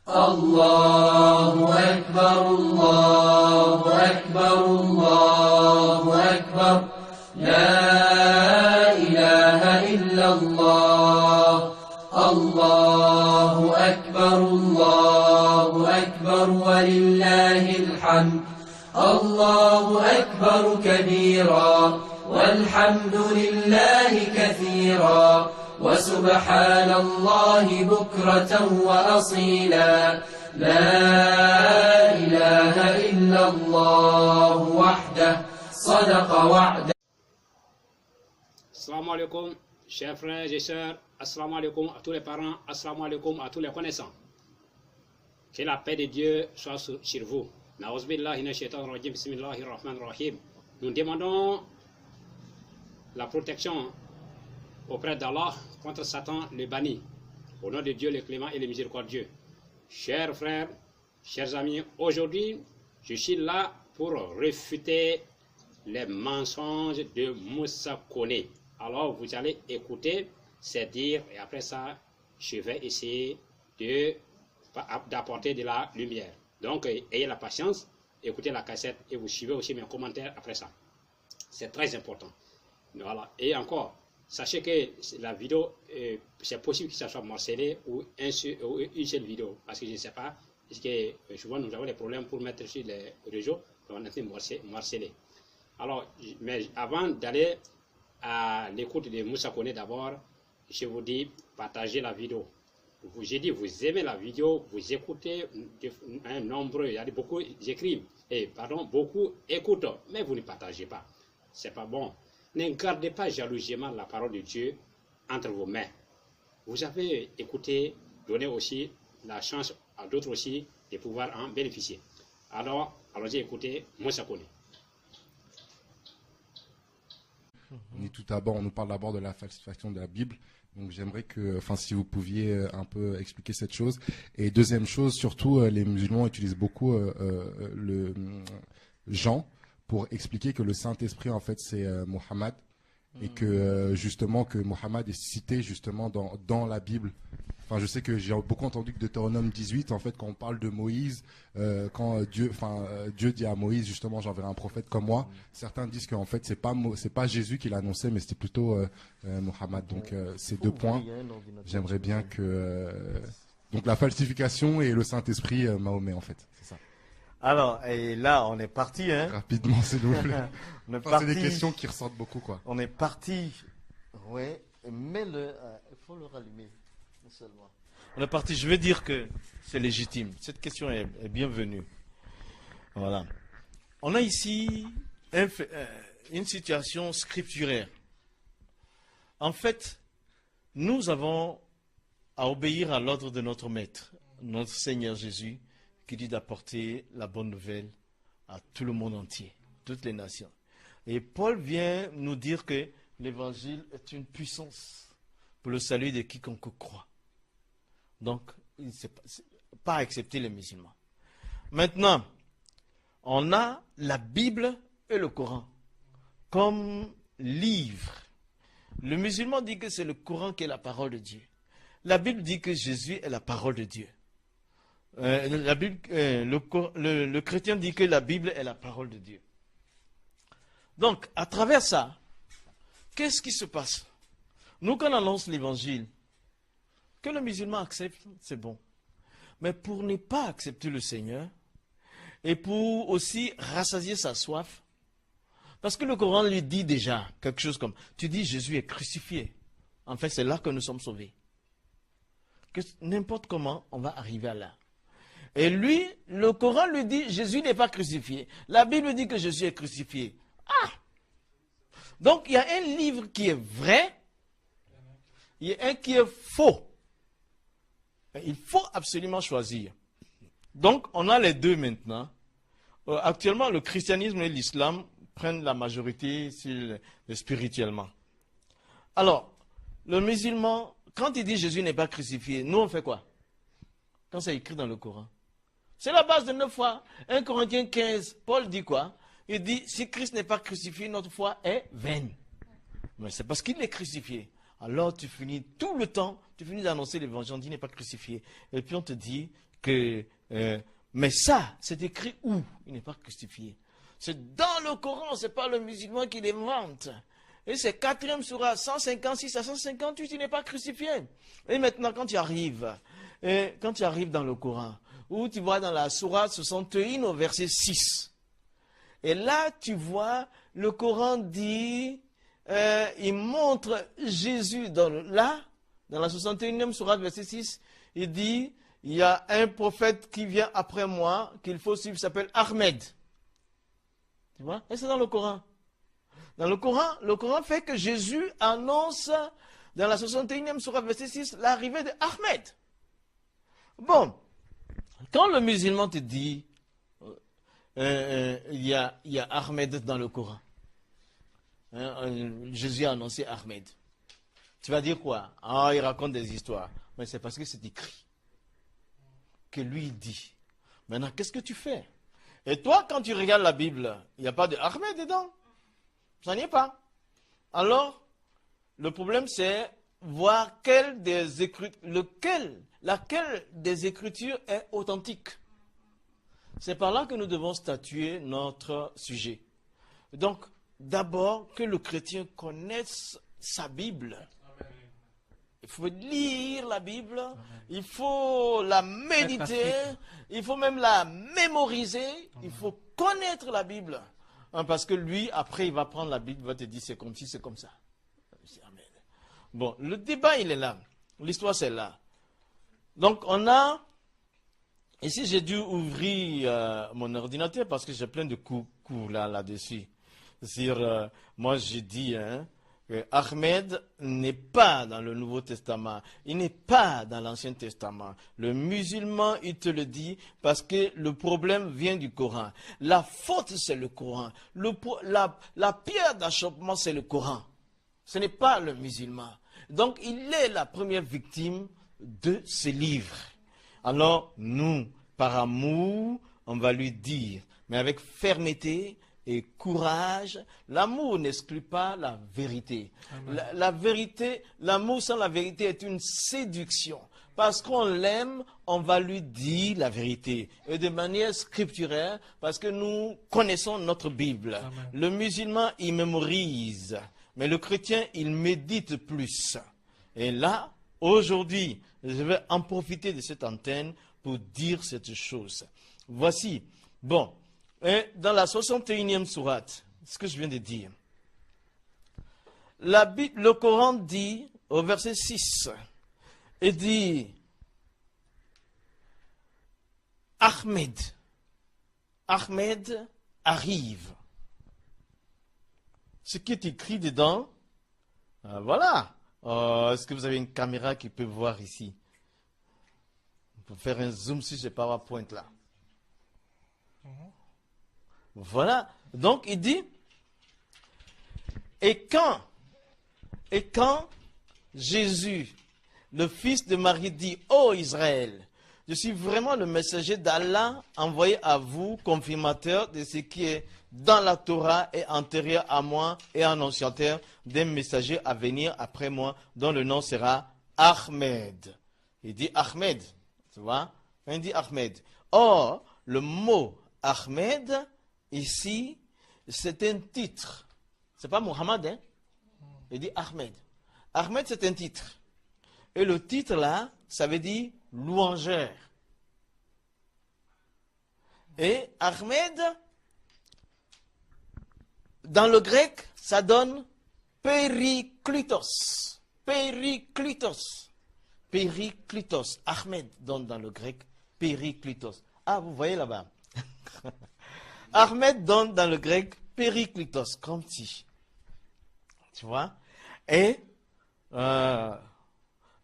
الله أكبر الله أكبر الله أكبر لا إله إلا الله الله أكبر الله أكبر ولله الحمد الله أكبر كبيرا والحمد لله كثيرا وسبحان الله بكرة وأصيلا لا إله إلا الله وحده صدق وعده. Assalamu alaikum, chers frères et sœurs, assalamu alaikum à tous les parents, assalamu alaikum à tous les connaissants. Que la paix de Dieu soit sur vous. Na'ouzbillahi minash shaitanir rajim, bismillahir rahmanir rahim. Nous demandons la protection auprès d'Allah contre Satan le banni. Au nom de Dieu le clément et le miséricordieux. Chers frères, chers amis, aujourd'hui, je suis là pour réfuter les mensonges de Moussa Koné. Alors, vous allez écouter ces dires et après ça, je vais essayer d'apporter de la lumière. Donc, ayez la patience, écoutez la cassette et vous suivez aussi mes commentaires après ça. C'est très important. Voilà. Et encore, sachez que la vidéo, c'est possible que ça soit morcelé ou une seule vidéo. Parce que je ne sais pas, parce que souvent nous avons des problèmes pour mettre sur les réseaux, on a été morcelé. Alors, mais avant d'aller à l'écoute de Moussa Koné d'abord, je vous dis, partagez la vidéo. J'ai dit, vous aimez la vidéo, vous écoutez un nombre, il y a beaucoup j'écris, beaucoup écoutent, mais vous ne partagez pas. C'est pas bon. Ne gardez pas jalousement la parole de Dieu entre vos mains. Vous avez écouté, donnez aussi la chance à d'autres aussi de pouvoir en bénéficier. Alors, allons-y écouter Moussa Koné. Tout d'abord, on nous parle d'abord de la falsification de la Bible. Donc j'aimerais que, si vous pouviez un peu expliquer cette chose. Et deuxième chose, surtout, les musulmans utilisent beaucoup le Jean pour expliquer que le Saint-Esprit, en fait, c'est Mohammed. Et que, justement, que Mohammed est cité, justement, dans la Bible. Enfin, je sais que j'ai beaucoup entendu que Deutéronome 18, en fait, quand on parle de Moïse, quand Dieu dit à Moïse, justement, j'enverrai un prophète comme moi. Certains disent qu'en fait, c'est pas Jésus qui l'a annoncé, mais c'était plutôt Mohammed. Donc, ces deux points, j'aimerais bien que donc la falsification et le Saint-Esprit, Mahomet, en fait, c'est ça. Alors, et là, on est parti, hein. Rapidement, s'il vous plaît. C'est des questions qui ressortent beaucoup, quoi. On est parti. Ouais, mais il faut le rallumer. Seulement. On est parti. Je veux dire que c'est légitime. Cette question est bienvenue. Voilà. On a ici une situation scripturaire. En fait, nous avons à obéir à l'ordre de notre Maître, notre Seigneur Jésus, qui dit d'apporter la bonne nouvelle à tout le monde entier, toutes les nations. Et Paul vient nous dire que l'évangile est une puissance pour le salut de quiconque croit. Donc, il ne sait pas accepter les musulmans. Maintenant, on a la Bible et le Coran comme livre. Le musulman dit que c'est le Coran qui est la parole de Dieu. La Bible dit que Jésus est la parole de Dieu. Le chrétien dit que la Bible est la parole de Dieu. Donc, à travers ça, qu'est-ce qui se passe? Nous, quand on annonce l'évangile, que le musulman accepte, c'est bon. Mais pour ne pas accepter le Seigneur, et pour aussi rassasier sa soif, parce que le Coran lui dit déjà quelque chose comme, tu dis Jésus est crucifié. En fait, c'est là que nous sommes sauvés. Que n'importe comment, on va arriver à là. Et lui, le Coran lui dit, Jésus n'est pas crucifié. La Bible dit que Jésus est crucifié. Ah! Donc, il y a un livre qui est vrai, il y a un qui est faux. Il faut absolument choisir. Donc, on a les deux maintenant. Actuellement, le christianisme et l'islam prennent la majorité spirituellement. Alors, le musulman, quand il dit Jésus n'est pas crucifié, nous on fait quoi? Quand c'est écrit dans le Coran. C'est la base de notre foi. 1 Corinthiens 15, Paul dit quoi? Il dit, si Christ n'est pas crucifié, notre foi est vaine. Mais c'est parce qu'il est crucifié. Alors tu finis tout le temps, tu finis d'annoncer l'évangile, il n'est pas crucifié. Et puis on te dit Mais ça, c'est écrit où? Il n'est pas crucifié. C'est dans le Coran, ce n'est pas le musulman qui l'invente. Et c'est 4e sourate, 156 à 158, il n'est pas crucifié. Et maintenant, quand tu arrives dans le Coran, où tu vois dans la sourate 61 au verset 6, et là, tu vois, le Coran dit, il montre Jésus dans la 61e sourate, verset 6, il dit, il y a un prophète qui vient après moi, qu'il faut suivre, il s'appelle Ahmed. Tu vois? Et c'est dans le Coran. Dans le Coran fait que Jésus annonce, dans la 61e sourate, verset 6, l'arrivée de Ahmed. Bon, quand le musulman te dit, il y a Ahmed dans le Coran, Jésus a annoncé Ahmed, tu vas dire quoi? Ah, il raconte des histoires. Mais c'est parce que c'est écrit que lui dit. Maintenant, qu'est-ce que tu fais? Et toi, quand tu regardes la Bible, il n'y a pas de Ahmed dedans. Ça n'y est pas. Alors, le problème, c'est voir laquelle des Écritures est authentique. C'est par là que nous devons statuer notre sujet. Donc, d'abord, que le chrétien connaisse sa Bible. Il faut lire la Bible, il faut la méditer, il faut même la mémoriser, il faut connaître la Bible. Parce que lui, après, il va prendre la Bible, il va te dire c'est comme ci, c'est comme ça. Amen. Bon, le débat, il est là. L'histoire, c'est là. Donc, on a... Ici, j'ai dû ouvrir mon ordinateur parce que j'ai plein de cours là-dessus. Moi, j'ai dit... que Ahmed n'est pas dans le Nouveau Testament, il n'est pas dans l'Ancien Testament. Le musulman, il te le dit parce que le problème vient du Coran. La faute, c'est le Coran. La pierre d'achoppement, c'est le Coran. Ce n'est pas le musulman. Donc, il est la première victime de ce livre. Alors, nous, par amour, on va lui dire, mais avec fermeté et courage, l'amour n'exclut pas la vérité. La vérité, l'amour sans la vérité est une séduction. Parce qu'on l'aime, on va lui dire la vérité. Et de manière scripturaire, parce que nous connaissons notre Bible. Amen. Le musulman, il mémorise. Mais le chrétien, il médite plus. Et là, aujourd'hui, je vais en profiter de cette antenne pour dire cette chose. Voici, bon... Et dans la 61e sourate, ce que je viens de dire, le Coran dit, au verset 6, il dit, Ahmed arrive. Ce qui est écrit dedans, voilà. Est-ce que vous avez une caméra qui peut voir ici? On peut faire un zoom sur ce PowerPoint là. Voilà, donc il dit, et quand Jésus, le fils de Marie, dit, ô Israël, je suis vraiment le messager d'Allah envoyé à vous, confirmateur de ce qui est dans la Torah et antérieur à moi et annonciateur d'un messager à venir après moi, dont le nom sera Ahmed. Il dit Ahmed, tu vois, il dit Ahmed. Or, le mot Ahmed, ici, c'est un titre. C'est pas Mohammed, hein? Il dit Ahmed. Ahmed, c'est un titre. Et le titre là, ça veut dire louangeur. Et Ahmed, dans le grec, ça donne Périclitos. Périclitos. Périclitos. Ahmed donne dans le grec Périclitos. Ah, vous voyez là-bas. Ahmed donne dans le grec Périclitos, comme si. Tu vois? Et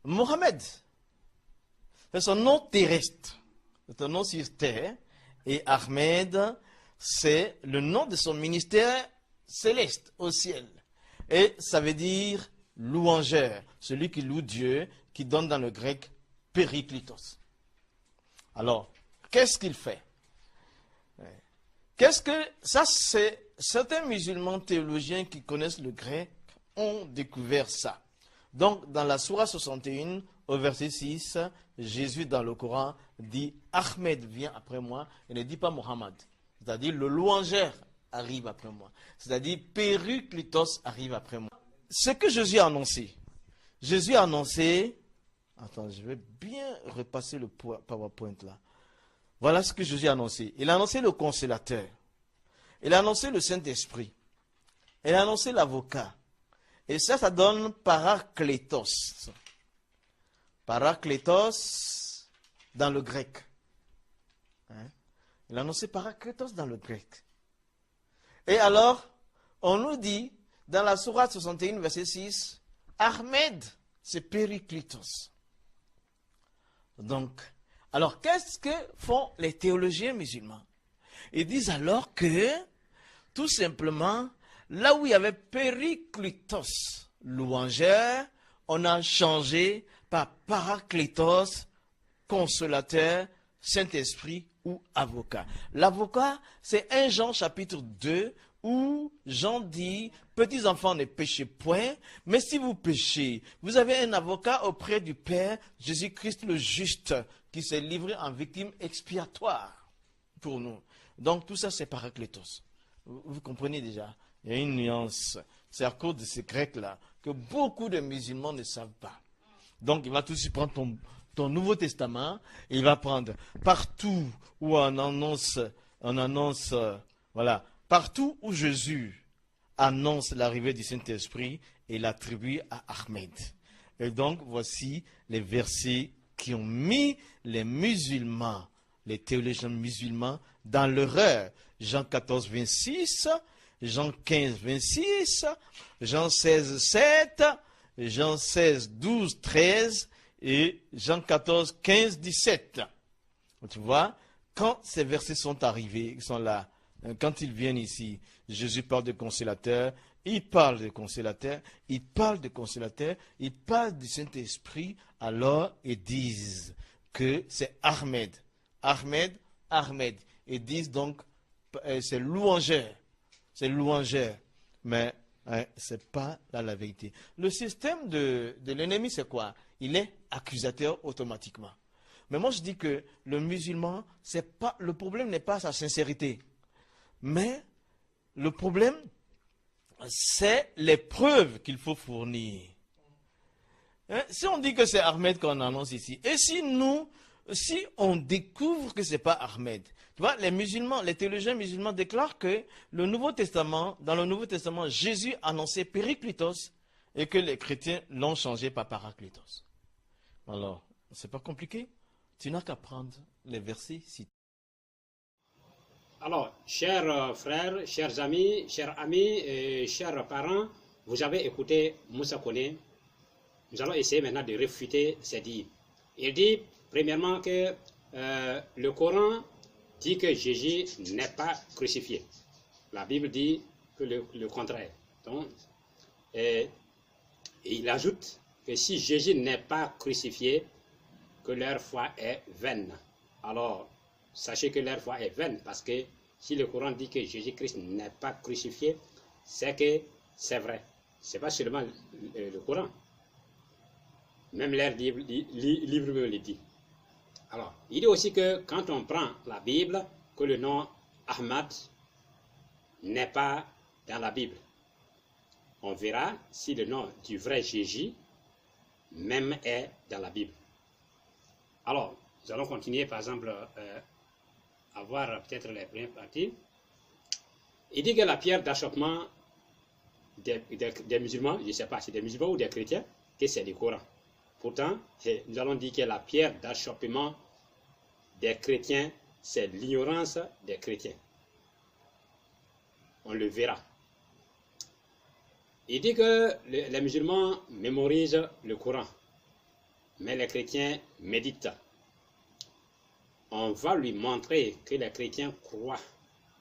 Mohammed, c'est son nom terrestre. C'est un nom sur terre. Et Ahmed, c'est le nom de son ministère céleste au ciel. Et ça veut dire louangeur, celui qui loue Dieu, qui donne dans le grec Périclitos. Alors, qu'est-ce qu'il fait? Qu'est-ce que ça, c'est certains musulmans théologiens qui connaissent le grec ont découvert ça. Donc, dans la sourate 61, au verset 6, Jésus dans le Coran dit Ahmed vient après moi et ne dit pas Mohammed. C'est-à-dire le louangeur arrive après moi. C'est-à-dire Périclitos arrive après moi. Ce que Jésus a annoncé. Jésus a annoncé. Attends, je vais bien repasser le PowerPoint là. Voilà ce que Jésus a annoncé. Il a annoncé le consolateur. Il a annoncé le Saint-Esprit. Il a annoncé l'avocat. Et ça donne Parakletos. Parakletos dans le grec. Hein? Il a annoncé Parakletos dans le grec. Et alors, on nous dit, dans la sourate 61, verset 6, Ahmed, c'est Périclitos. Donc, alors qu'est-ce que font les théologiens musulmans? Ils disent alors que, tout simplement, là où il y avait Périclitos, louangeur, on a changé par Parakletos, consolateur, Saint-Esprit ou avocat. L'avocat, c'est 1 Jean chapitre 2, où Jean dit, petits enfants, ne péchez point, mais si vous péchez, vous avez un avocat auprès du Père, Jésus-Christ le juste, qui s'est livré en victime expiatoire pour nous. Donc tout ça, c'est Parakletos. Vous comprenez déjà? Il y a une nuance. C'est à cause de ces Grecs-là que beaucoup de musulmans ne savent pas. Donc il va tout de suite prendre ton Nouveau Testament, et il va prendre partout où on annonce, voilà, partout où Jésus annonce l'arrivée du Saint-Esprit, et l'attribue à Ahmed. Et donc, voici les versets qui ont mis les musulmans, les théologiens musulmans, dans l'erreur. Jean 14, 26, Jean 15, 26, Jean 16, 7, Jean 16, 12, 13, et Jean 14, 15, 17. Tu vois, quand ces versets sont arrivés, ils sont là, quand ils viennent ici, Jésus parle de consolateur, il parle de consolateur, il parle de consolateur, il parle du Saint-Esprit, alors ils disent que c'est Ahmed. Ahmed, Ahmed. Ils disent donc, c'est louangeur. C'est louangeur. Mais ce n'est pas là la vérité. Le système de l'ennemi, c'est quoi? Il est accusateur automatiquement. Mais moi, je dis que le musulman, le problème n'est pas sa sincérité. Mais le problème, c'est les preuves qu'il faut fournir. Hein? Si on dit que c'est Ahmed qu'on annonce ici, et si on découvre que ce n'est pas Ahmed, tu vois, les musulmans, les théologiens musulmans déclarent que dans le Nouveau Testament, Jésus annonçait Périclitos et que les chrétiens l'ont changé par Parakletos. Alors, c'est pas compliqué. Tu n'as qu'à prendre les versets cités. Alors, chers frères, chers amis et chers parents, vous avez écouté Moussa Kone. Nous allons essayer maintenant de réfuter ces dires. Il dit, premièrement, que le Coran dit que Jésus n'est pas crucifié. La Bible dit que le contraire. Donc, et il ajoute que si Jésus n'est pas crucifié, que leur foi est vaine. Alors, sachez que leur foi est vaine, parce que si le Coran dit que Jésus-Christ n'est pas crucifié, c'est que c'est vrai. Ce n'est pas seulement le Coran. Même leur livre me le dit. Alors, il dit aussi que quand on prend la Bible, que le nom Ahmad n'est pas dans la Bible. On verra si le nom du vrai Jésus même est dans la Bible. Alors, nous allons continuer, par exemple, à voir peut-être les premières parties. Il dit que la pierre d'achoppement des musulmans, je ne sais pas si des musulmans ou des chrétiens, que c'est le Coran. Pourtant, nous allons dire que la pierre d'achoppement des chrétiens, c'est l'ignorance des chrétiens. On le verra. Il dit que les musulmans mémorisent le Coran, mais les chrétiens méditent. On va lui montrer que les chrétiens croient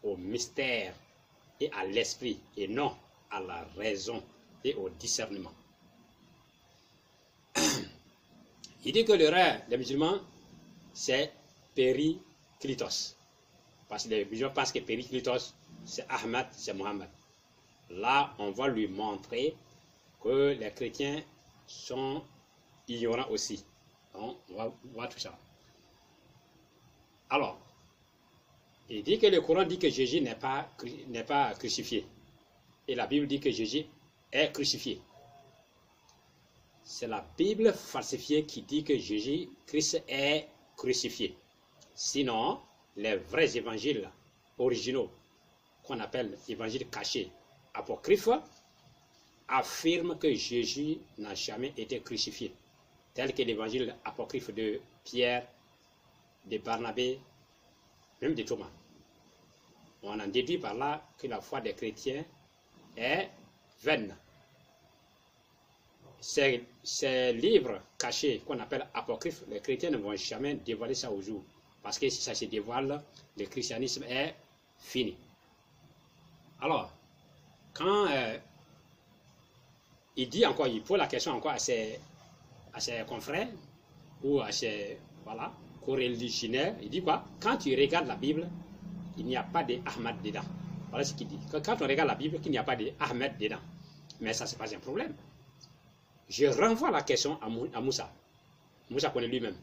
au mystère et à l'esprit, et non à la raison et au discernement. Il dit que le rêve des musulmans, c'est Périclitos. Parce que les musulmans pensent que Périclitos, c'est Ahmad, c'est Mohammed. Là, on va lui montrer que les chrétiens sont ignorants aussi. Donc, on va voir tout ça. Alors, il dit que le Coran dit que Jésus n'est pas crucifié. Et la Bible dit que Jésus est crucifié. C'est la Bible falsifiée qui dit que Jésus-Christ est crucifié. Sinon, les vrais évangiles originaux, qu'on appelle évangiles cachés, apocryphes, affirment que Jésus n'a jamais été crucifié. Tel que l'évangile apocryphe de Pierre, de Barnabé, même de Thomas. On en déduit par là que la foi des chrétiens est vaine. Ces livres cachés qu'on appelle apocryphes, les chrétiens ne vont jamais dévoiler ça au jour. Parce que si ça se dévoile, le christianisme est fini. Alors, quand il dit encore, il pose la question encore à ses confrères ou à ses coreligionnaires, il dit quoi? Quand tu regardes la Bible, il n'y a pas de Ahmad dedans. Voilà ce qu'il dit. Quand on regarde la Bible, il n'y a pas de Ahmed dedans. Mais ça, c'est pas un problème. Je renvoie la question à Moussa. Moussa connaît lui-même.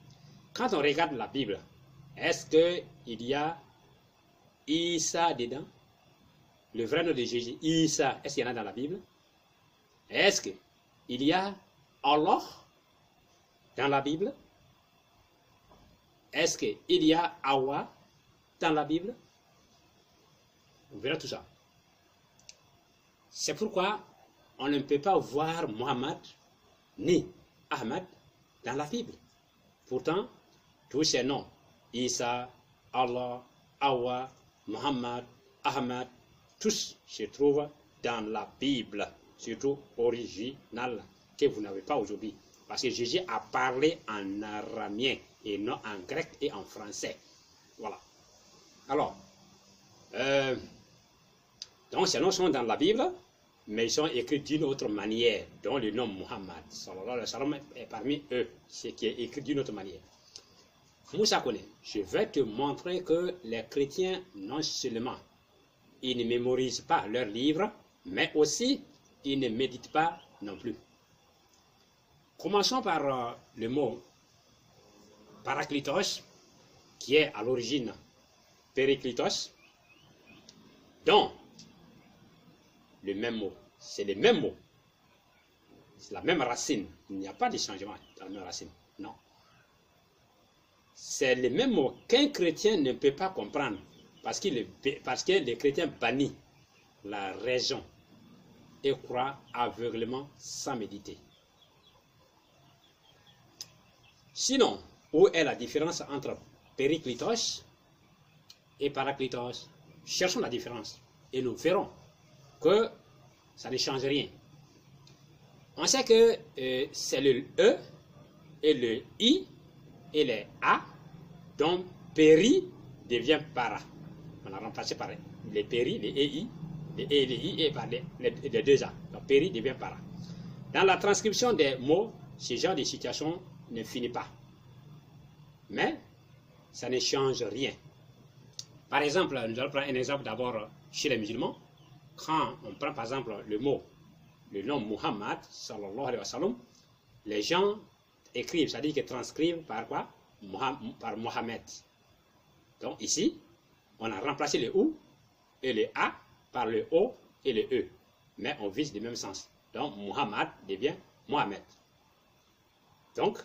Quand on regarde la Bible, est-ce qu'il y a Issa dedans? Le vrai nom de Jésus, Issa, est-ce qu'il y en a dans la Bible? Est-ce qu'il y a Allah dans la Bible? Est-ce qu'il y a Hawa dans la Bible? On verra tout ça. C'est pourquoi on ne peut pas voir Mohammed ni Ahmed dans la Bible. Pourtant, tous ces noms, Isa, Allah, Hawa, Mohammed, Ahmed, tous se trouvent dans la Bible, surtout originale, que vous n'avez pas aujourd'hui. Parce que Jésus a parlé en araméen et non en grec et en français. Voilà. Alors, donc ces noms sont dans la Bible, mais ils sont écrits d'une autre manière, dont le nom Muhammad sallallahu alayhi wa sallam est parmi eux, ce qui est écrit d'une autre manière. Moussa connaît, je vais te montrer que les chrétiens, non seulement, ils ne mémorisent pas leurs livres, mais aussi, ils ne méditent pas non plus. Commençons par le mot parakletos, qui est à l'origine périklitos, dont le même mot, c'est le même mot, c'est la même racine, il n'y a pas de changement dans la même racine, non. C'est le même mot qu'un chrétien ne peut pas comprendre, parce que les chrétiens bannissent la raison et croient aveuglément sans méditer. Sinon, où est la différence entre périklitos et parakletos? Cherchons la différence et nous verrons que ça ne change rien. On sait que c'est le E et le I et le A dont péri devient para. On a remplacé par les péri, les EI, les E et les I et par les deux A. Donc péri devient para. Dans la transcription des mots, ce genre de situation ne finit pas. Mais ça ne change rien. Par exemple, nous allons prendre un exemple d'abord chez les musulmans. Quand on prend par exemple le nom Muhammad, sallallahu alayhi wa sallam, les gens écrivent, c'est-à-dire qu'ils transcrivent par quoi? Par Mohammed. Donc ici, on a remplacé le OU et le A par le O et le E. Mais on vise le même sens. Donc Muhammad devient Mohammed. Donc,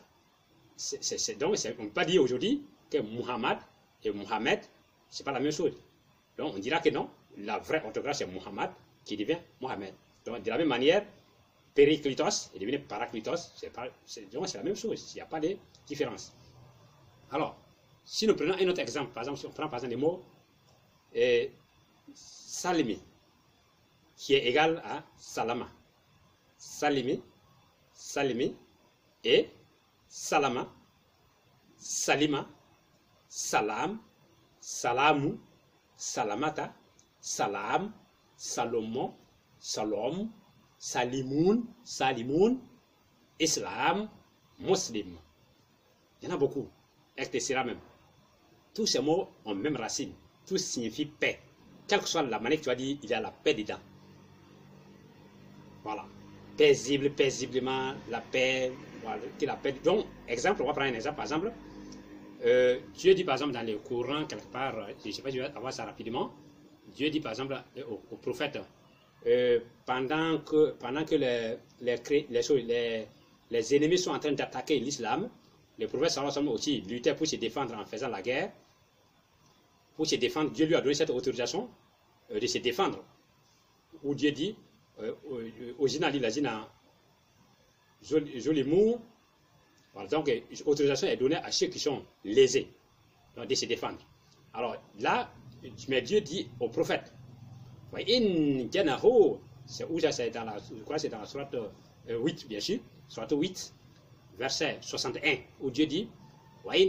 on ne peut pas dire aujourd'hui que Muhammad et Mohammed, ce n'est pas la même chose. Donc on dira que non, la vraie orthographe c'est Muhammad qui devient Mohammed. Donc de la même manière, périklitos est devenu parakletos, c'est la même chose, il n'y a pas de différence. Alors, si nous prenons un autre exemple, par exemple, si on prend par exemple le mot salimi, qui est égal à salama. Salimi, salimi et salama, salima, salam, salamu, salamata, salam, salomon, salom, salimoun, salimoun, islam, muslim. Il y en a beaucoup, etc. même. Tous ces mots ont même racine. Tous signifient paix. Quelle que soit la manière que tu as dit, il y a la paix dedans. Voilà. Paisible, paisiblement, la paix, voilà, qu'il appelle. Donc, exemple, on va prendre un exemple. Par exemple, Dieu dit par exemple dans le Coran, quelque part, je ne sais pas si je vais avoir ça rapidement. Dieu dit par exemple au prophète, pendant que les ennemis sont en train d'attaquer l'islam, le prophète sallallahu alayhi wa sallam aussi luttait pour se défendre en faisant la guerre. Pour se défendre, Dieu lui a donné cette autorisation de se défendre. Où Dieu dit, au Zinali, la Zina, joli mot. Voilà, donc, l'autorisation est donnée à ceux qui sont lésés, donc de se défendre. Alors là, mais Dieu dit au prophète, c'est où ça, c'est dans la, je crois que c'est dans la sourate 8, bien sûr, sourate 8, verset 61, où Dieu dit, Dieu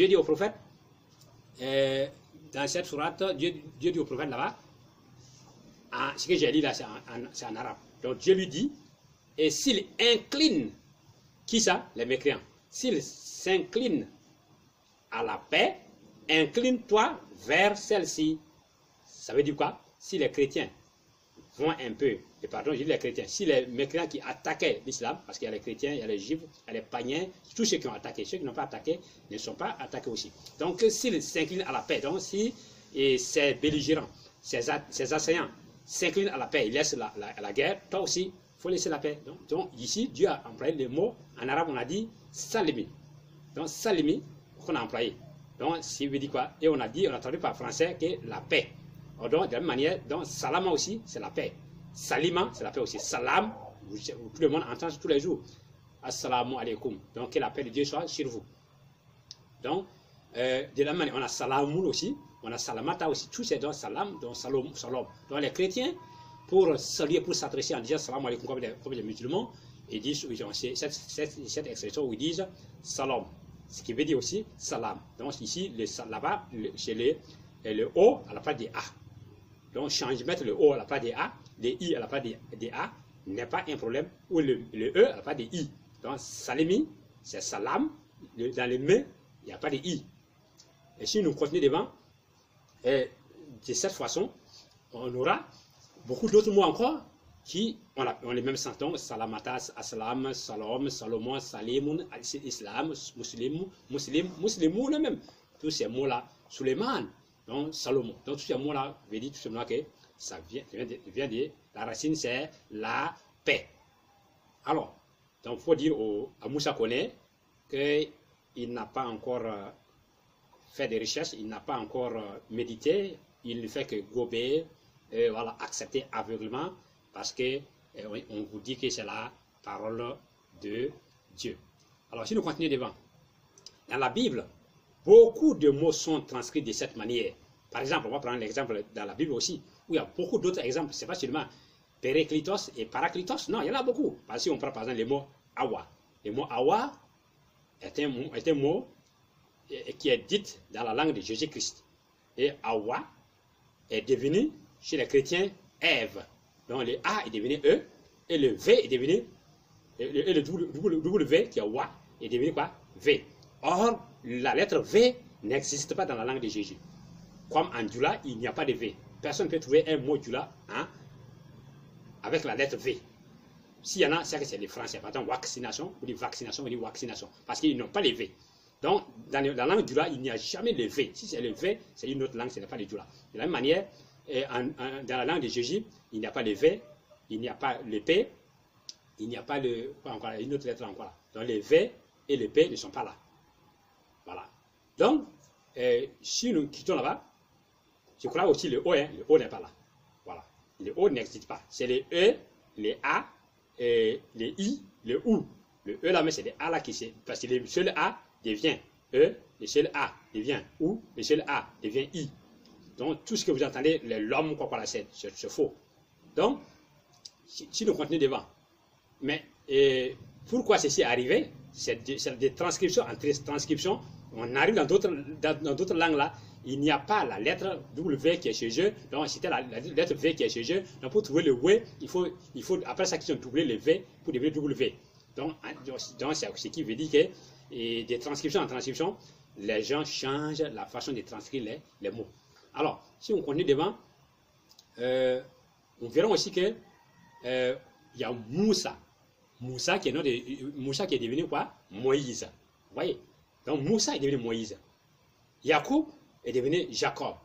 dit au prophète, dans cette sourate, Dieu dit au prophète là-bas, ce que j'ai lu là, c'est en arabe. Donc Dieu lui dit, et s'il incline, qui ça? Les mécréants. S'il s'incline à la paix, incline-toi vers celle-ci. Ça veut dire quoi? Si les chrétiens vont un peu, et pardon, je dis les chrétiens, si les mécréants qui attaquaient l'islam, parce qu'il y a les chrétiens, il y a les juifs, il y a les païens, tous ceux qui ont attaqué, ceux qui n'ont pas attaqué ne sont pas attaqués aussi. Donc s'ils s'inclinent à la paix, donc si ces belligérants, ces assaillants s'inclinent à la paix, ils laissent la guerre, toi aussi, il faut laisser la paix. Donc ici, Dieu a employé le mot, en arabe on a dit salimi. Donc salimi, qu'on a employé. Donc, ça veut dire quoi? Et on a traduit par français que la paix. Donc, de la même manière, donc, salama aussi, c'est la paix. Salima, c'est la paix aussi. Salam, tout le monde entend tous les jours. Assalamu alaikum. Donc, que la paix de Dieu soit sur vous. Donc, de la même manière, on a salamoun aussi, on a salamata aussi. Tout c'est donc salam, donc salom. Donc, les chrétiens, pour saluer, pour s'adresser en disant salam alaikum comme les musulmans, ils disent, cette expression où ils disent salam. Ce qui veut dire aussi salam. Donc ici, là-bas, c'est le O à la place des A. Donc mettre le O à la place des A, les I à la place des A, n'est pas un problème. Ou le E à la place des I. Donc salimi, c'est salam. Dans les mains, il n'y a pas de I. Et si nous continuons devant, de cette façon, on aura beaucoup d'autres mots encore qui ont les mêmes sens. Donc, salamatas, assalam, salom, salomon, salimun, islam, muslimun, même. Tous ces mots-là, Suleiman, donc Salomon. Donc, tous ces mots-là, veut dire tout simplement que ça vient de la racine, c'est la paix. Alors, donc, il faut dire à Moussa Kone qu'il n'a pas encore fait des recherches, il n'a pas encore médité, il ne fait que gober, voilà, accepter aveuglement. Parce qu'on vous dit que c'est la parole de Dieu. Alors, si nous continuons devant, dans la Bible, beaucoup de mots sont transcrits de cette manière. Par exemple, on va prendre l'exemple dans la Bible aussi, où il y a beaucoup d'autres exemples. Ce n'est pas seulement Péréclitos et Paraclitos. Non, il y en a beaucoup. Parce que si on prend par exemple le mot Awa. Le mot Awa est un mot qui est dit dans la langue de Jésus-Christ. Et Awa est devenu, chez les chrétiens, Ève. Donc le A est devenu E, et le V est devenu, et le W qui est Wa est devenu quoi? V. Or, la lettre V n'existe pas dans la langue de Jésus. Comme en Djoula, il n'y a pas de V. Personne ne peut trouver un mot Djoula avec la lettre V. S'il y en a, c'est que c'est les Français. Par exemple, vaccination, on dit vaccination, on dit vaccination. Parce qu'ils n'ont pas les V. Donc, dans la langue Djoula, il n'y a jamais le V. Si c'est le V, c'est une autre langue, ce n'est pas le Djoula. De la même manière, dans la langue de Jésus, il n'y a pas le V, il n'y a pas le P, il n'y a pas une autre lettre encore là. Donc le V et le P ne sont pas là. Voilà. Donc, si nous quittons là-bas, je crois aussi le O, le O n'est pas là. Voilà. Le O n'existe pas. C'est les E, les A, les I, le OU. Le E là, mais c'est les A là qui c'est. Parce que le seul A devient E, le seul A devient OU, le seul A devient I. Donc, tout ce que vous entendez, l'homme, c'est faux. Donc, si nous continuons devant, mais pourquoi ceci est arrivé? C'est des transcriptions. Entre transcriptions, on arrive dans d'autres langues là, il n'y a pas la lettre W qui est chez eux, donc c'était la lettre V qui est chez eux. Donc, pour trouver le W, il faut après ça qu'ils ont doublé le V pour devenir W. Donc c'est ce qui veut dire que des transcriptions en transcription, les gens changent la façon de transcrire les mots. Alors, si on continue devant, on verra aussi que il y a Moussa. Moussa qui est devenu quoi? Moïse. Vous voyez? Donc Moussa est devenu Moïse. Jacob est devenu Jacob.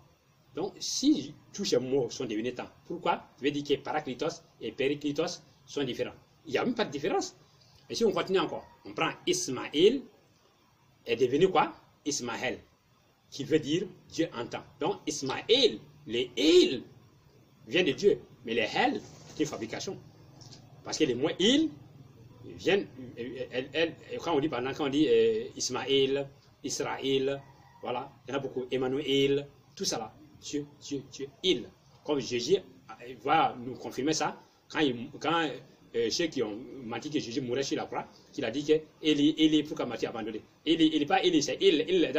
Donc si tous ces mots sont devenus temps, pourquoi? Je veux dire que Parakletos et Périkletos sont différents. Il n'y a même pas de différence. Et si on continue encore, on prend Ismaël est devenu quoi? Ismaël, qui veut dire Dieu entend. Donc Ismaël, les il vient de Dieu, mais les hel, c'est une fabrication. Parce que les mots il viennent, quand on dit Ismaël, Israël, voilà, il y en a beaucoup, Emmanuel, tout ça là, Dieu, il. Comme Jésus va nous confirmer ça, quand ceux qui ont menti que Jésus mourait sur la croix, qu'il a dit que Élie, pourquoi m'as-tu abandonné? Élie, pas Élie, c'est il,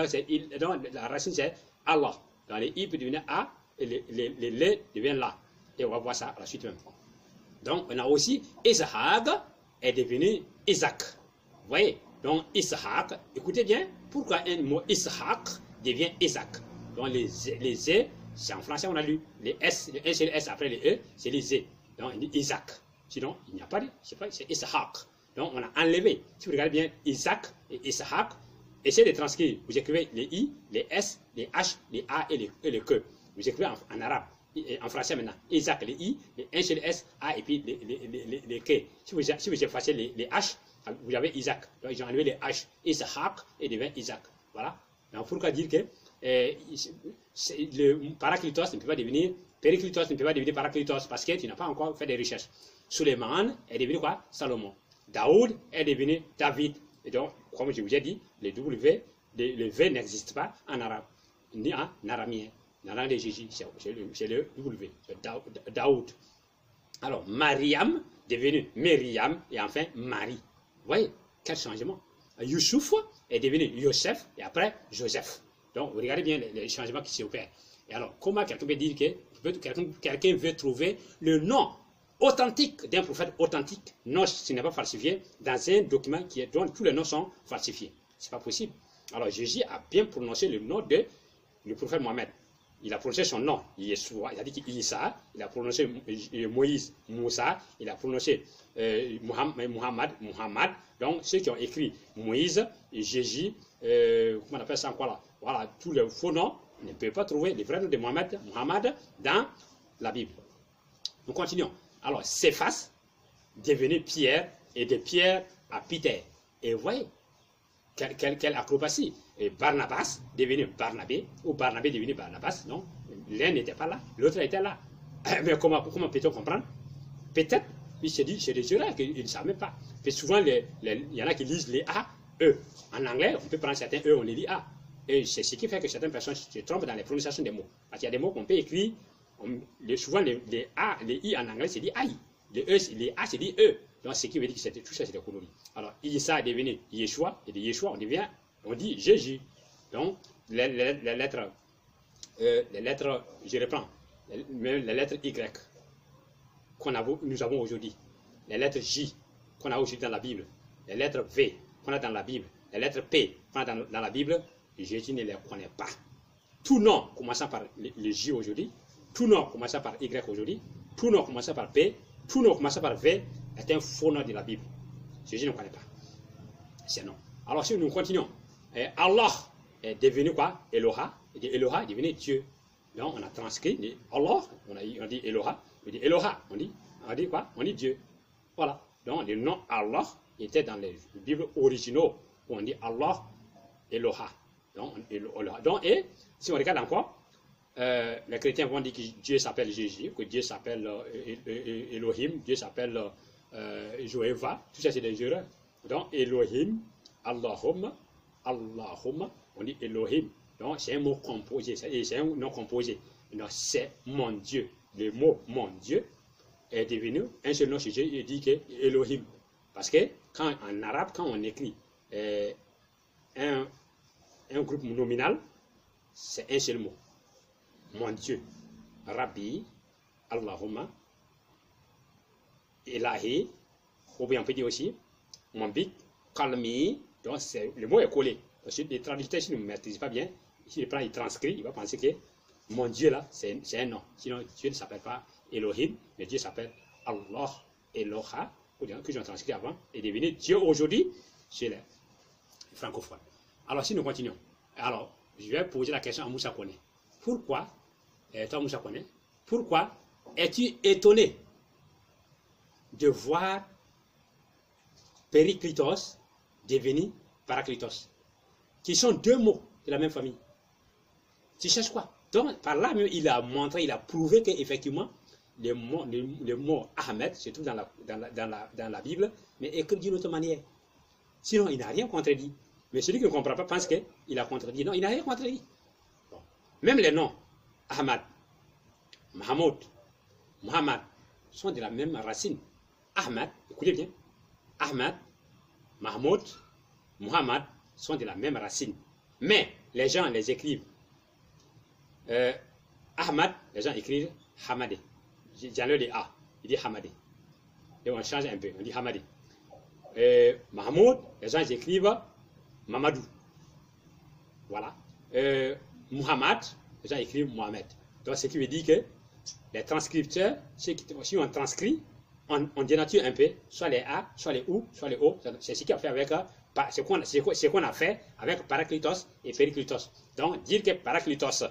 donc la racine c'est Allah. Dans les i peut devenir A, et les le deviennent là. Et on va voir ça à la suite même. Donc on a aussi Isaac est devenu Isaac. Vous voyez? Donc Isaac, écoutez bien, pourquoi un mot Isaac devient Isaac? Donc les E, c'est en français on a lu, les S, le S c'est le S après les E, c'est les E. Donc il dit Isaac. Sinon, il n'y a pas de, c'est Isaac. Donc on a enlevé, si vous regardez bien, Isaac et Isaac, essayez de transcrire, vous écrivez les I, les S, les H, les A et les Q. Vous écrivez en arabe, en français maintenant, Isaac, les I, les N, les S, A et puis les K. Si vous effacez les H, vous avez Isaac. Donc ils ont enlevé les H, Isaac et devient Isaac. Voilà. Donc pourquoi dire que le Parakletos ne peut pas devenir, Périkletos ne peut pas devenir Parakletos parce que tu n'as pas encore fait des recherches. Suleiman est devenu quoi? Salomon. Daoud est devenu David. Et donc, comme je vous ai dit, le V n'existe pas en arabe, ni en aramien. Dans la langue de Jésus, c'est le W, c'est Daoud. Alors, Mariam, devenu Myriam, et enfin Marie. Vous voyez, quel changement. Youssouf est devenu Yosef, et après Joseph. Donc, vous regardez bien les changements qui s'opèrent. Et alors, comment quelqu'un peut dire que quelqu'un veut trouver le nom authentique d'un prophète authentique? Non, ce n'est pas falsifié dans un document dont tous les noms sont falsifiés. Ce n'est pas possible. Alors, Jésus a bien prononcé le nom de le prophète Mohammed. Il a prononcé son nom, Yeshua, il a dit Isa, il a prononcé Moïse, Moussa, il a prononcé Muhammad. Donc, ceux qui ont écrit Moïse, Jésus, comment on appelle ça encore là? Voilà, tous les faux noms, on ne peut pas trouver les vrais noms de Muhammad dans la Bible. Nous continuons. Alors, Céphas, devenu Pierre, et de Pierre à Peter. Et vous voyez, quelle acrobatie. Et Barnabas, devenu Barnabé, ou Barnabé devenu Barnabas, non, l'un n'était pas là, l'autre était là. Mais comment peut-on comprendre? Peut-être, il s'est dit, c'est des erreurs qu'ils ne savent même pas. Mais souvent, il y en a qui lisent les A, E. En anglais, on peut prendre certains E, on les lit A. Et c'est ce qui fait que certaines personnes se trompent dans les prononciations des mots. Parce qu'il y a des mots qu'on peut écrire, souvent les A, les I en anglais, c'est dit I. Les A, c'est dit E. Donc, ce qui veut dire que tout ça, c'est des coloris. Alors, Isa est devenu Yeshua, et de Yeshua, on dit Jésus. Donc, les lettres, je reprends, les lettres Y nous avons aujourd'hui, les lettres J qu'on a aujourd'hui dans la Bible, les lettres V qu'on a dans la Bible, les lettres P qu'on a dans la Bible, Jésus ne les connaît pas. Tout nom commençant par le J aujourd'hui, tout nom commençant par Y aujourd'hui, tout nom commençant par P, tout nom commençant par V est un faux nom de la Bible. Jésus ne connaît pas. C'est non. Alors si nous continuons, Allah est devenu quoi? Eloha. Et Eloha est devenu Dieu. Donc on a transcrit Allah, on dit Eloha, on dit Eloha, on dit quoi? On dit Dieu. Voilà. Donc le nom Allah était dans les Bibles originaux où on dit Allah, Eloha. Donc, et si on regarde encore, les chrétiens vont dire que Dieu s'appelle Jésus, que Dieu s'appelle Elohim, Dieu s'appelle Jéhovah. Tout ça c'est des erreurs. Donc Elohim, Allahumma, on dit Elohim. Donc c'est un mot composé, c'est un nom composé. Donc c'est mon Dieu. Le mot mon Dieu est devenu un seul nom chez Dieu, il dit que Elohim. Parce que en arabe, quand on écrit un groupe nominal, c'est un seul mot. Mon Dieu. Rabbi, Allahumma, Ilahi, ou bien on peut dire aussi, mon bik, Kalmi. Donc le mot est collé. Parce que les traducteurs, s'ils ne maîtrisent pas bien, s'il prend, il transcrit, il va penser que mon Dieu là, c'est un nom. Sinon, Dieu ne s'appelle pas Elohim, mais Dieu s'appelle Allah, Eloha, que j'ai transcrit avant, est devenu Dieu aujourd'hui chez les francophones. Alors, si nous continuons, alors, je vais poser la question à Moussa Kone. Pourquoi, toi Moussa Kone, pourquoi es-tu étonné de voir Périclitos devenir Paraclitos, qui sont deux mots de la même famille? Tu cherches quoi? Donc, par là même, il a montré, il a prouvé qu'effectivement, le mot Ahmed se trouve dans la Bible, mais écrit d'une autre manière. Sinon, il n'a rien contredit. Mais celui qui ne comprend pas pense qu'il a contredit. Non, il n'a rien contredit. Bon. Même les noms, Ahmad, Mahmoud, Muhammad, sont de la même racine. Ahmad, écoutez bien, Ahmad, Mahmoud, Muhammad sont de la même racine. Mais les gens les écrivent. Ahmad, les gens écrivent Hamadé. J'enlève les A, il dit Hamadé. Et on change un peu, on dit Hamadé. Mahmoud, les gens écrivent Mamadou. Voilà. Muhammad, les gens écrivent Mohamed. Donc ce qui veut dire que les transcripteurs, si on transcrit, on dénature un peu, soit les A, soit les OU, soit les O. C'est ce qu'on a fait avec ce qu'on a fait avec Paraclitos et Périclitos. Donc dire que Paraclitos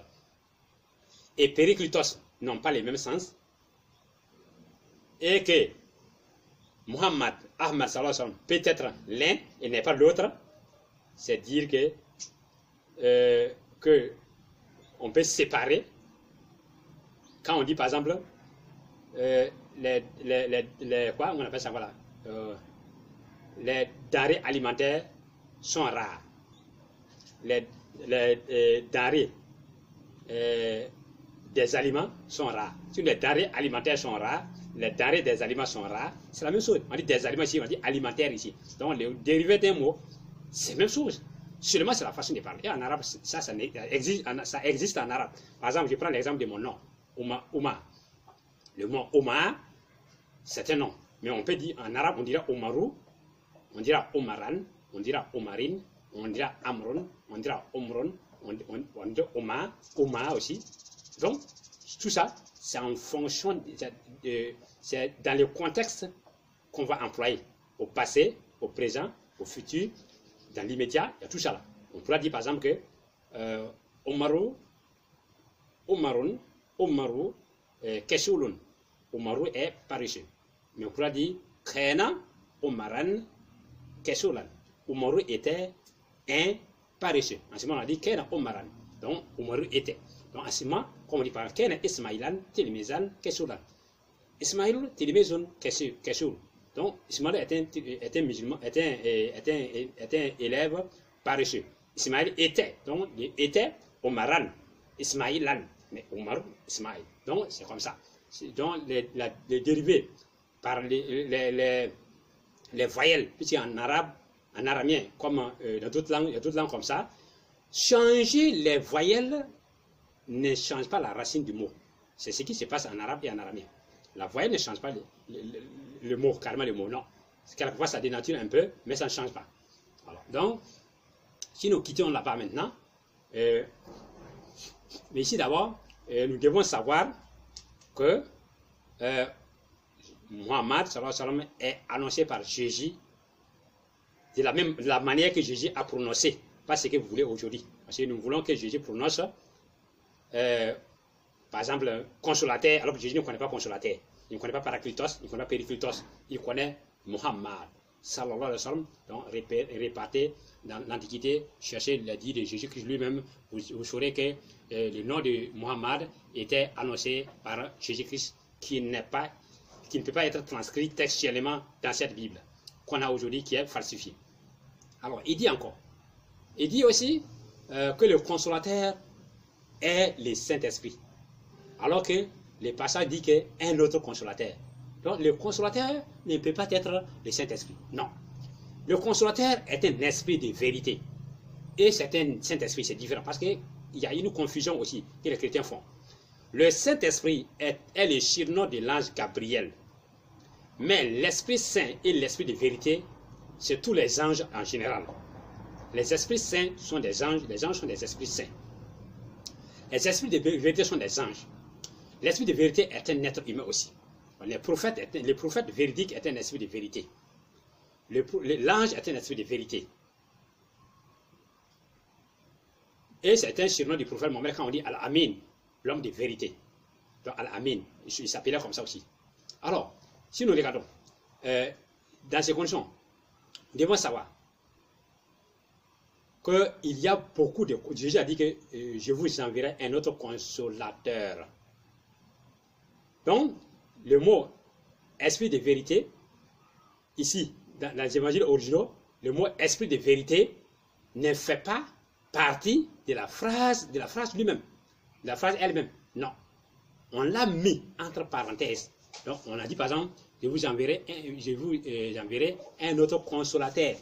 et Périclitos n'ont pas les mêmes sens, et que Muhammad, Ahmad, peut être l'un et n'est pas l'autre, c'est dire que on peut séparer. Quand on dit par exemple quoi on appelle ça, voilà, les denrées alimentaires sont rares, les denrées des aliments sont rares. Si les denrées alimentaires sont rares, les denrées des aliments sont rares, c'est la même chose. On dit des aliments ici, on dit alimentaire ici. Donc les dérivés d'un mot, c'est la même chose. Seulement c'est la façon de parler. Et en arabe, ça existe en arabe. Par exemple, je prends l'exemple de mon nom, Oumar. Le mot Omar, c'est un nom. Mais on peut dire en arabe, on dira Omarou, on dira Omaran, on dira Omarine, on dira Amron, on dira Omron, on dira Omar, Omar aussi. Donc, tout ça, c'est en fonction, c'est dans le contexte qu'on va employer. Au passé, au présent, au futur, dans l'immédiat, il y a tout ça là. On pourra dire par exemple que Omarou, Omarun, Omarou, Keshoulun. Omarou est paresseux. Mais on pourra dire Khena, Omaran, Keshoulan. Omarou était un paresseux. En ce moment, on a dit Khena, Omaran. Donc, Omarou était. Donc, en ce moment, comme on dit par exemple, Khena, Ismaïlan, Télémézan, Keshoulan. Ismaïl, Télémézon, Keshoul. Donc, Ismaïl est un musulman, est un élève paresseux. Ismaïl était. Donc, il était Omaran, Ismaïlan. Mais Omar, Ismaïl. Donc, c'est comme ça. Donc, les dérivés par les voyelles, puisqu'en arabe, en aramien, comme dans d'autres langues, il y a d'autres langues comme ça, changer les voyelles ne change pas la racine du mot. C'est ce qui se passe en arabe et en aramien. La voyelle ne change pas le mot, carrément le mot, non. Quelquefois, ça dénature un peu, mais ça ne change pas. Alors, donc, si nous quittons là-bas maintenant, mais ici d'abord, nous devons savoir que Muhammad est annoncé par Jésus de la manière que Jésus a prononcé, pas ce que vous voulez aujourd'hui. Parce que nous voulons que Jésus prononce, par exemple, consolateur, alors que Jésus ne connaît pas consolateur. Il ne connaît pas Paraclitos, il ne connaît pas Périclitos, il connaît Muhammad, sallallahu alayhi wa sallam, donc réparté dans l'Antiquité, cherchez le dit de Jésus-Christ lui-même, vous saurez que le nom de Muhammad était annoncé par Jésus-Christ, qui ne peut pas être transcrit textuellement dans cette Bible qu'on a aujourd'hui, qui est falsifiée. Alors, il dit encore, il dit aussi que le consolateur est le Saint-Esprit, alors que le passage dit qu'un autre consolateur. Donc, le consolateur ne peut pas être le Saint-Esprit. Non. Le consolateur est un esprit de vérité. Et c'est un Saint-Esprit, c'est différent. Parce qu'il y a une confusion aussi que les chrétiens font. Le Saint-Esprit est le surnom de l'ange Gabriel. Mais l'Esprit Saint et l'Esprit de vérité, c'est tous les anges en général. Les esprits saints sont des anges, les anges sont des esprits saints. Les esprits de vérité sont des anges. L'esprit de vérité est un être humain aussi. Le prophète véridique est un esprit de vérité. L'ange est un esprit de vérité. Et c'est un surnom du prophète Mohammed quand on dit Al-Amin, l'homme de vérité. Donc Al-Amin, il s'appelait comme ça aussi. Alors, si nous regardons, dans ces conditions, nous devons savoir qu'il y a beaucoup de... Jésus a dit que je vous enverrai un autre consolateur. Donc, le mot esprit de vérité, ici, dans les évangiles originaux, le mot esprit de vérité ne fait pas partie de la phrase lui-même, de la phrase elle-même. Non. On l'a mis entre parenthèses. Donc, on a dit par exemple, je vous enverrai un autre consolateur.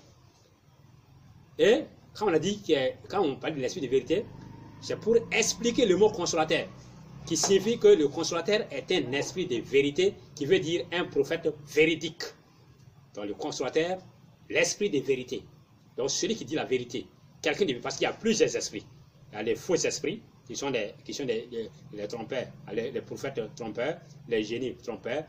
Et quand on a dit quand on parle de l'esprit de vérité, c'est pour expliquer le mot consolateur, qui signifie que le consolateur est un esprit de vérité, qui veut dire un prophète véridique. Donc le consolateur, l'esprit de vérité. Donc celui qui dit la vérité. Parce qu'il y a plusieurs esprits. Il y a les faux esprits, qui sont les trompeurs, les prophètes trompeurs, les génies trompeurs.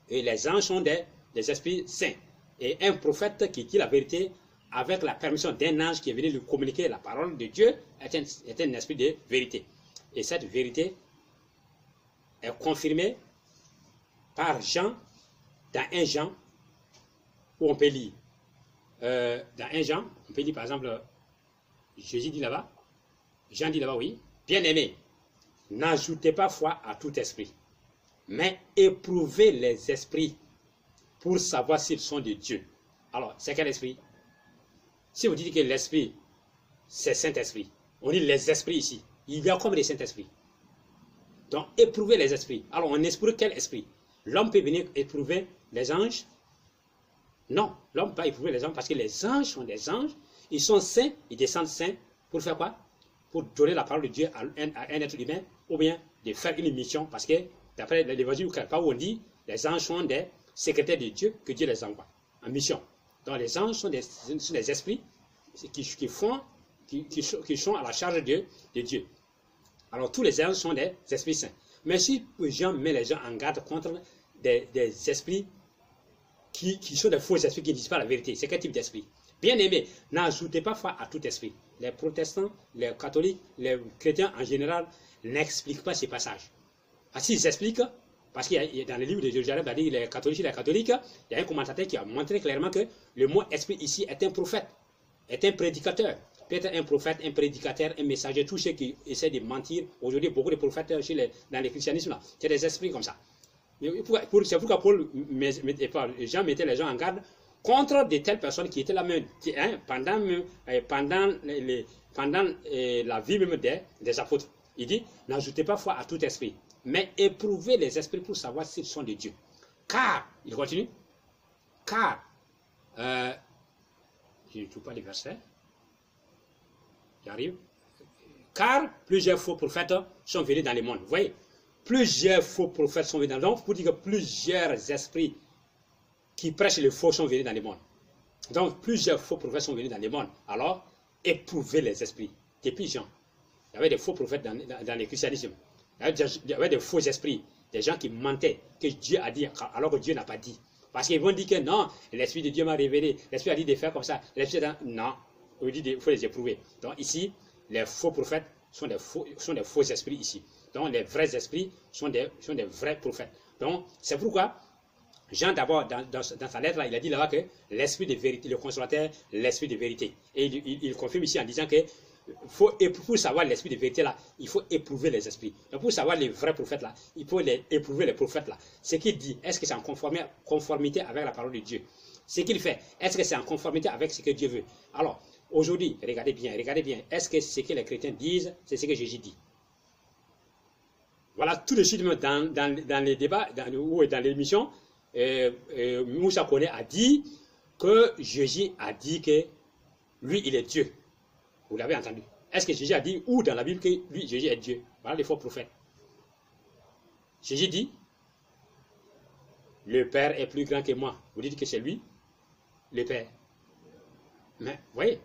Et les anges sont des esprits saints. Et un prophète qui dit la vérité, avec la permission d'un ange qui est venu lui communiquer la parole de Dieu, est un esprit de vérité. Et cette vérité est confirmée par Jean, dans 1 Jean, où on peut lire. Dans 1 Jean, on peut lire par exemple, Jésus dit là-bas, Jean dit là-bas, oui, bien-aimé, n'ajoutez pas foi à tout esprit, mais éprouvez les esprits pour savoir s'ils sont de Dieu. Alors, c'est quel esprit? Si vous dites que l'esprit, c'est Saint-Esprit, on dit les esprits ici. Il y a comme des Saint-Esprits. Donc, éprouver les esprits. Alors, on éprouve quel esprit? L'homme peut venir éprouver les anges? Non, l'homme ne peut pas éprouver les anges parce que les anges sont des anges. Ils sont saints, ils descendent saints. Pour faire quoi? Pour donner la parole de Dieu à un être humain ou bien de faire une mission. Parce que, d'après l'évangile où on dit, les anges sont des secrétaires de Dieu que Dieu les envoie en mission. Donc, les anges sont des esprits qui sont à la charge de Dieu. Alors, tous les anges sont des esprits saints. Mais si Jean met les gens en garde contre des esprits qui sont des faux esprits qui ne disent pas la vérité, c'est quel type d'esprit? Bien aimé, n'ajoutez pas foi à tout esprit. Les protestants, les catholiques, les chrétiens en général n'expliquent pas ces passages. Parce qu'ils expliquent, parce qu'il y a dans le livre de Jérusalem, les catholiques, il y a un commentateur qui a montré clairement que le mot esprit ici est un prophète, est un prédicateur. Peut-être un prophète, un prédicateur, un messager, tous ceux qui essaient de mentir. Aujourd'hui, beaucoup de prophètes dans le christianisme, c'est des esprits comme ça. C'est pourquoi Jean mettait les gens en garde contre de telles personnes qui étaient là même, pendant la vie même des apôtres. Il dit, n'ajoutez pas foi à tout esprit, mais éprouvez les esprits pour savoir s'ils sont de Dieu. Car, il continue, car, je ne trouve pas les versets, j'arrive, car plusieurs faux prophètes sont venus dans le monde. Vous voyez, plusieurs faux prophètes sont venus dans le monde, pour dire que plusieurs esprits qui prêchent le faux sont venus dans le monde. Donc, plusieurs faux prophètes sont venus dans le monde. Alors, éprouvez les esprits. Depuis Jean, il y avait des faux prophètes dans le christianisme. Il y avait des faux esprits, des gens qui mentaient, que Dieu a dit, alors que Dieu n'a pas dit. Parce qu'ils vont dire que non, l'Esprit de Dieu m'a révélé, l'Esprit a dit de faire comme ça. Non, il dit qu'il faut les éprouver. Donc ici, les faux prophètes sont des faux esprits ici. Donc les vrais esprits sont des vrais prophètes. Donc c'est pourquoi Jean d'abord dans sa lettre là, il a dit là-bas que l'esprit de vérité, le consolateur, l'esprit de vérité. Et il confirme ici en disant que pour savoir l'esprit de vérité là, il faut éprouver les esprits. Donc pour savoir les vrais prophètes là, il faut éprouver les prophètes là. Ce qu'il dit, est-ce que c'est en conformité avec la parole de Dieu? Ce qu'il fait, est-ce que c'est en conformité avec ce que Dieu veut? Alors, aujourd'hui, regardez bien, est-ce que ce que les chrétiens disent, c'est ce que Jésus dit? Voilà, tout de suite dans les débats, dans l'émission, Moussa Kone a dit que Jésus a dit que lui, il est Dieu. Vous l'avez entendu. Est-ce que Jésus a dit, ou dans la Bible, que lui, Jésus est Dieu? Voilà les faux prophètes. Jésus dit, le Père est plus grand que moi. Vous dites que c'est lui, le Père. Mais, vous voyez,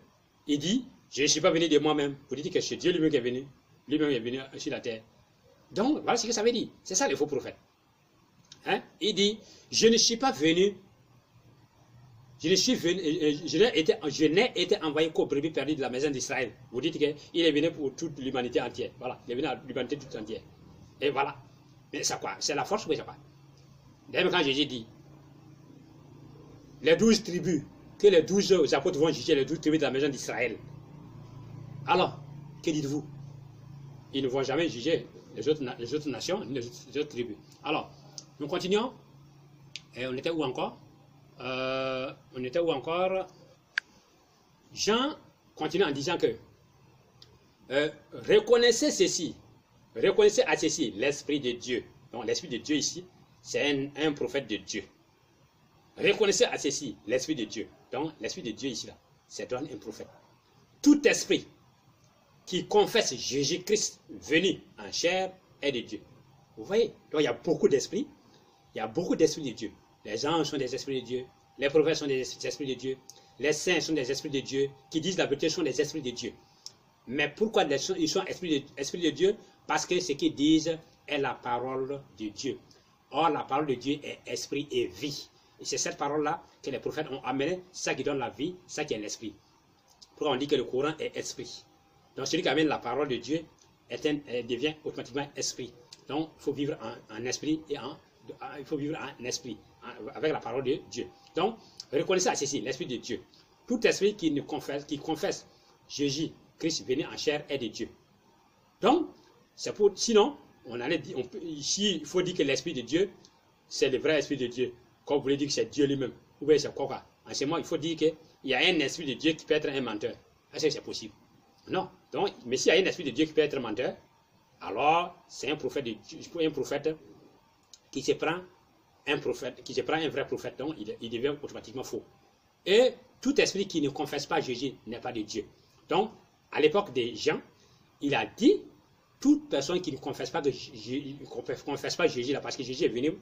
il dit, je ne suis pas venu de moi-même. Vous dites que c'est Dieu lui-même qui est venu. lui-même est venu sur la terre. Donc, voilà ce que ça veut dire. C'est ça les faux prophètes. Hein? Il dit, je ne suis pas venu, je n'ai été envoyé qu'au brebis perdu de la maison d'Israël. Vous dites qu'il est venu pour toute l'humanité entière. Voilà, il est venu à l'humanité toute entière. Et voilà. Mais c'est quoi? C'est la force ou c'est quoi? D'ailleurs, quand Jésus dit, les 12 tribus, que les 12 apôtres vont juger les 12 tribus de la maison d'Israël. Alors, que dites-vous? Ils ne vont jamais juger les autres nations, les autres tribus. Alors, nous continuons. Et on était où encore? Jean continue en disant que reconnaissez ceci, reconnaissez à ceci l'Esprit de Dieu. Donc l'Esprit de Dieu ici, c'est un prophète de Dieu. Reconnaissez à ceci l'Esprit de Dieu. Donc l'Esprit de Dieu ici, là, c'est un prophète. Tout esprit qui confesse Jésus-Christ venu en chair est de Dieu. Vous voyez? Donc il y a beaucoup d'esprits. Il y a beaucoup d'esprits de Dieu. Les anges sont des esprits de Dieu. Les prophètes sont des esprits de Dieu. Les saints sont des esprits de Dieu. Qui disent la vérité sont des esprits de Dieu. Mais pourquoi ils sont esprits de Dieu? Parce que ce qu'ils disent est la parole de Dieu. Or, la parole de Dieu est esprit et vie. Et c'est cette parole-là que les prophètes ont amenée. Ça qui donne la vie, ça qui est l'esprit. Pourquoi on dit que le Coran est esprit? Donc celui qui amène la parole de Dieu devient automatiquement esprit. Donc il faut vivre en esprit et il faut vivre en esprit, avec la parole de Dieu. Donc, reconnaissez à ceci, l'Esprit de Dieu. Tout esprit qui confesse Jésus-Christ venu en chair est de Dieu. Donc, c'est pour, sinon, ici, il faut dire que l'Esprit de Dieu, c'est le vrai Esprit de Dieu. Comme vous voulez dire que c'est Dieu lui-même. Ou bien c'est quoi? En ce moment, il faut dire qu'il y a un Esprit de Dieu qui peut être un menteur. Est-ce que c'est possible? Non. Donc, mais s'il y a un Esprit de Dieu qui peut être un menteur, alors c'est un prophète de Dieu, un prophète qui se prend un vrai prophète, donc il devient automatiquement faux. Et tout esprit qui ne confesse pas Jésus n'est pas de Dieu. Donc, à l'époque des Jean, il a dit, toute personne qui ne confesse pas Jésus, là, parce que Jésus est venu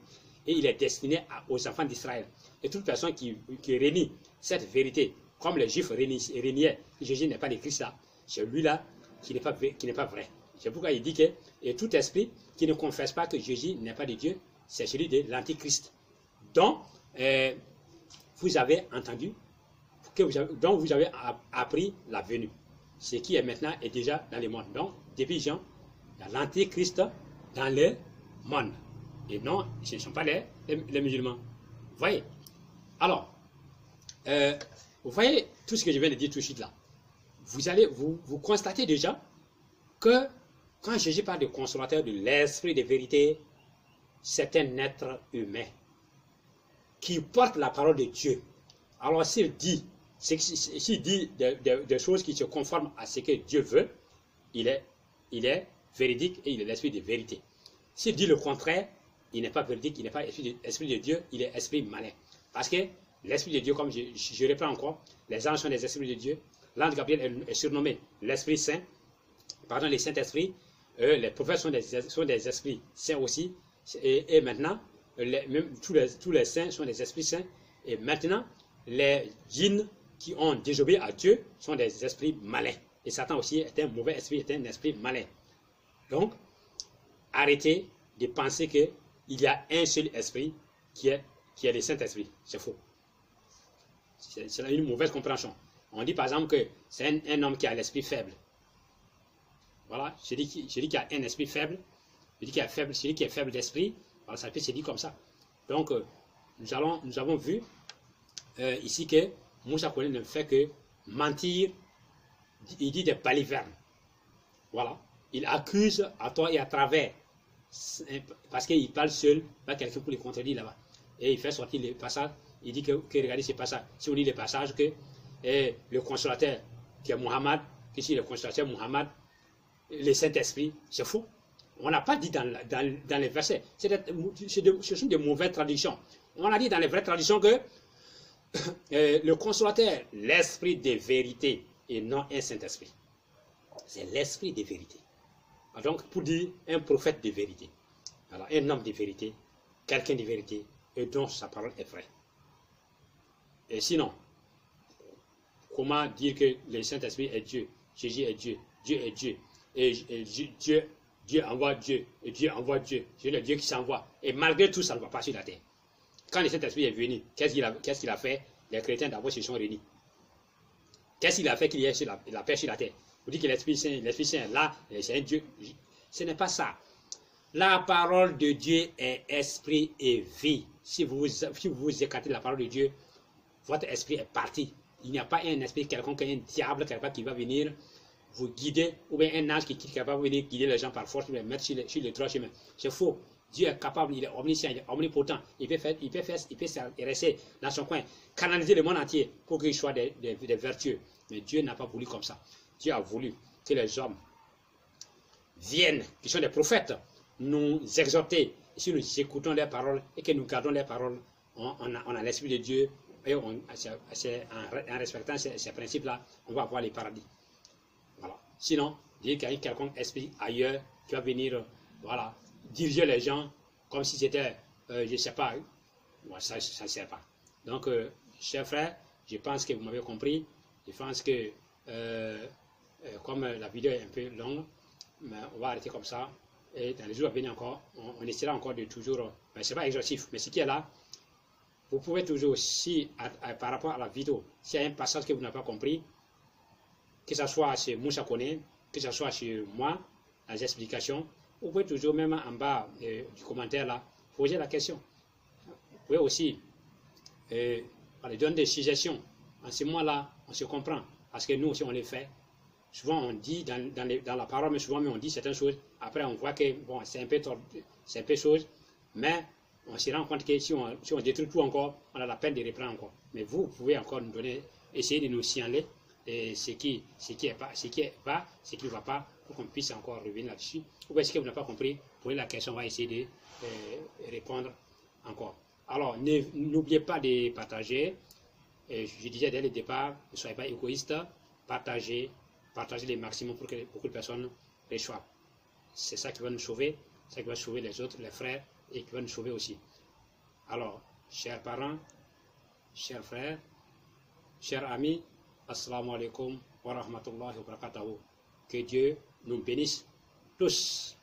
et il est destiné aux enfants d'Israël. Et toute personne qui renie cette vérité, comme les Juifs reniaient que Jésus n'est pas le Christ là, c'est lui-là qui n'est pas vrai. C'est pourquoi il dit que et tout esprit qui ne confesse pas que Jésus n'est pas de Dieu, c'est celui de l'Antichrist. Donc, vous avez entendu, donc vous avez appris la venue. Ce qui est maintenant est déjà dans le monde. Donc, depuis Jean, il y a l'Antichrist dans le monde. Et non, ce ne sont pas les musulmans. Vous voyez? Alors, vous voyez tout ce que je viens de dire tout de suite là. Vous constatez déjà que quand Jésus parle de consolateur de l'esprit de vérité, c'est un être humain qui porte la parole de Dieu. Alors s'il dit des choses qui se conforment à ce que Dieu veut, il est véridique et il est l'esprit de vérité. S'il dit le contraire, il n'est pas véridique, il n'est pas esprit de Dieu, il est esprit malin. Parce que l'esprit de Dieu, comme je reprends encore, les anges sont des esprits de Dieu. L'ange Gabriel est surnommé l'Esprit Saint, pardon, les Saint-Esprits. Les prophètes sont des esprits saints aussi. Et maintenant, même tous les saints sont des esprits saints. Et maintenant, les djinns qui ont désobéi à Dieu sont des esprits malins. Et Satan aussi est un mauvais esprit, est un esprit malin. Donc, arrêtez de penser qu'il y a un seul esprit qui est le Saint-Esprit. C'est faux. C'est une mauvaise compréhension. On dit par exemple que c'est un homme qui a l'esprit faible. Voilà, celui qui a un esprit faible, celui qui est faible d'esprit, voilà, ça peut se dire comme ça. Donc, nous avons vu ici que Moussa Kone ne fait que mentir, il dit des balivernes. Voilà, il accuse à tort et à travers, parce qu'il parle seul, pas quelqu'un pour le contredire là-bas. Et il fait sortir les passages, il dit que regardez ces passages, si on lit les passages, que le consolateur qui est Muhammad, que si le consolateur Muhammad, le Saint-Esprit, c'est faux. On n'a pas dit dans les versets. Ce sont des mauvaises traductions. On a dit dans les vraies traductions que le consolateur, l'esprit de vérité et non un Saint-Esprit. C'est l'esprit de vérité. Donc, pour dire un prophète de vérité. Alors, un homme de vérité, quelqu'un de vérité, et dont sa parole est vraie. Et sinon, comment dire que le Saint-Esprit est Dieu, Jésus est Dieu, Dieu est Dieu, et Dieu envoie Dieu, et Dieu envoie Dieu. C'est le Dieu qui s'envoie. Et malgré tout, ça ne va pas sur la terre. Quand le Saint-Esprit est venu, qu'est-ce qu'il a fait? Les chrétiens d'abord se sont réunis. Qu'est-ce qu'il a fait qu'il y ait la paix sur la terre? Vous dites que l'Esprit Saint, là, c'est un Dieu. Ce n'est pas ça. La parole de Dieu est esprit et vie. Si vous écartez la parole de Dieu, votre esprit est parti. Il n'y a pas un esprit quelconque, un diable quelque part qui va venir vous guider, ou bien un ange qui est capable de venir guider les gens par force, les mettre sur le droit chemin. C'est faux. Dieu est capable, il est omniscient, il est omnipotent. Il peut rester dans son coin, canaliser le monde entier pour qu'il soit des vertueux. Mais Dieu n'a pas voulu comme ça. Dieu a voulu que les hommes viennent, qui sont des prophètes, nous exhorter. Si nous écoutons leurs paroles et que nous gardons leurs paroles, on a l'Esprit de Dieu, et en respectant ces principes-là, on va avoir les paradis. Voilà. Sinon, dire qu'il y a quelconque esprit ailleurs qui va venir, voilà, diriger les gens comme si c'était, je ne sais pas, ça ne sert pas. Donc, chers frères, je pense que vous m'avez compris. Je pense que, comme la vidéo est un peu longue, mais on va arrêter comme ça. Et dans les jours à venir encore, on essaiera encore de toujours, mais ce n'est pas exhaustif, mais ce qui est là, vous pouvez toujours, si par rapport à la vidéo, s'il y a un passage que vous n'avez pas compris, que ce soit chez Moussa Kone, que ce soit chez moi, les explications, vous pouvez toujours, même en bas du commentaire là, poser la question. Vous pouvez aussi donner des suggestions. En ce moment-là, on se comprend, parce que nous aussi on les fait. Souvent on dit dans la parole, mais souvent on dit certaines choses. Après on voit que bon, c'est un peu chose, mais on se rend compte que si on détruit tout encore, on a la peine de reprendre encore. Mais vous pouvez encore nous donner, essayer de nous signaler ce qui va, ce qui ne va pas, pour qu'on puisse encore revenir là-dessus. Ou est-ce que vous n'avez pas compris? Posez la question, on va essayer de répondre encore. Alors, n'oubliez pas de partager. Je disais dès le départ, ne soyez pas égoïste, partagez le maximum pour que beaucoup de personnes reçoivent. C'est ça qui va nous sauver, c'est ça qui va sauver les autres, les frères, et qui va nous sauver aussi. Alors, chers parents, chers frères, chers amis, assalamu alaikum wa rahmatullahi wa barakatuhu. Que Dieu nous bénisse tous.